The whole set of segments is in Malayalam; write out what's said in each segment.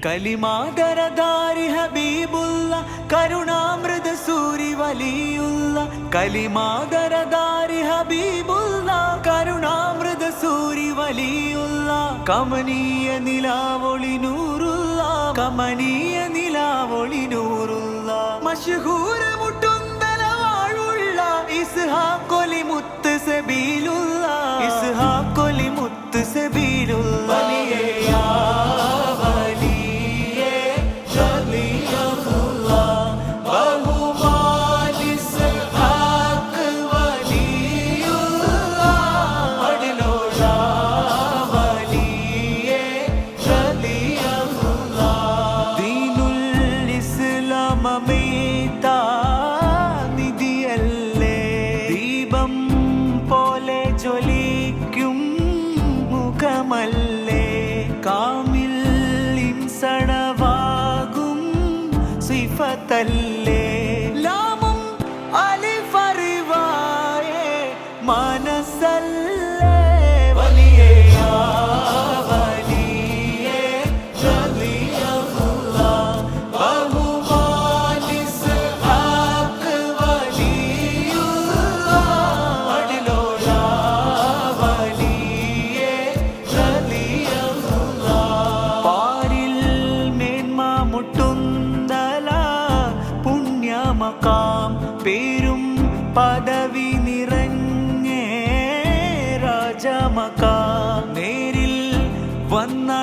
കലിമാദരധാരി ഹബീബുള്ള കരുണാമൃത സൂരി വലിയുള്ള കലിമാദരധാരി ഹബീബുള്ള കരുണാമൃത സൂരി വലിയുള്ള കമനീയ നിലാവൊളി നൂറുള്ള കമനീയ നിലാവൊളി നൂറുള്ള മശ്ഹൂര മുട്ടുന്തല വാഴുള്ള ഇസ്ഹാഖൊലി മുത്ത് സബീലുള്ള ഇസ്ഹാഖൊലി മുത്ത് സബീലുള്ള ജ്വലിക്കും മുഖമല്ലേ കാമിൽ ഇൻസടവാകും സിഫത്തല്ലേ ലാമും അലിഫറിവായേ മനസ്സല്ലേ വലിയേ മക്കാം പേരും പദവി നിറഞ്ഞേ രാജമക്കാം നേരിൽ വന്നടയുന്നോർ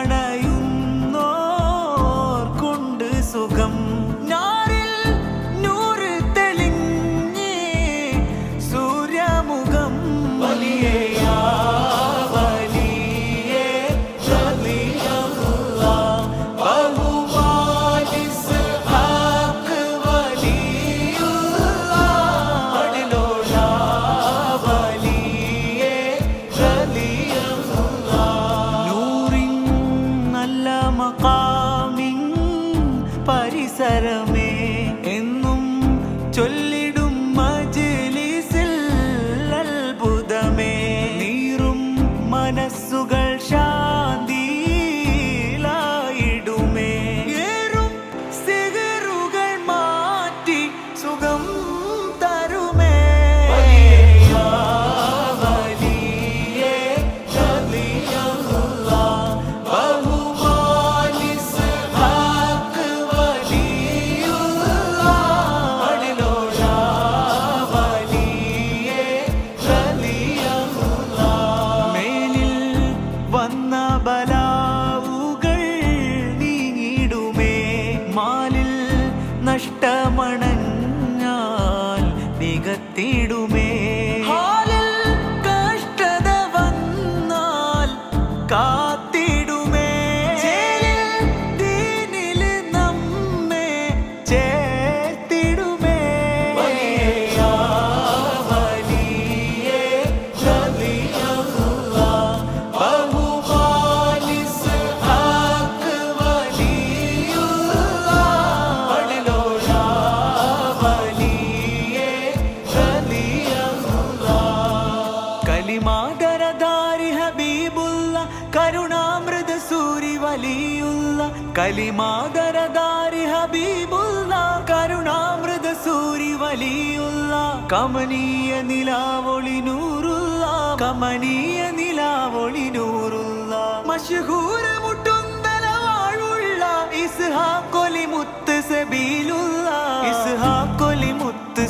കൊണ്ട് സുഖം ഞാറിൽ നൂറ് തെളിഞ്ഞേ സൂര്യമുഖം വലിയേ മഖാമിൻ പരിസരമേ എന്നും ചൊല്ലിടും മജ്ലിസിൽ അത്ഭുതമേ നീറും മനസ്സുകൾ ശാന്തിയിലായിടുമേ ഏറും സിഗറുകൾ മാറ്റി സുഖം തരുമേ ബലാവുകൾ നീങ്ങിടുമേ മാലിൽ നഷ്ടമണഞ്ഞാൽ നികത്തിടുമേ ഹാലിൽ കഷ്ടത വന്നാൽ കാത്തിടുമേ ദീനിൽ നമ്മെ ചേർത്തിടുമേ കലിമാദരധാരി ഹബീബുള്ള കരുണാമൃത സൂരി വലിയുള്ള കലിമാദരധാരി ഹബീബുള്ള കരുണാമൃത സൂരി വലിയുള്ള കമനീയ നിലാവൊളി നൂറുള്ള കമനീയ നിലാവൊളി നൂറുള്ള മശ്ഹൂര മുട്ടുന്തല വാഴുള്ള ഇസ്ഹാഖൊലി മുത്ത് സബീലുള്ള ഇസ്ഹാഖൊലി മുത്ത്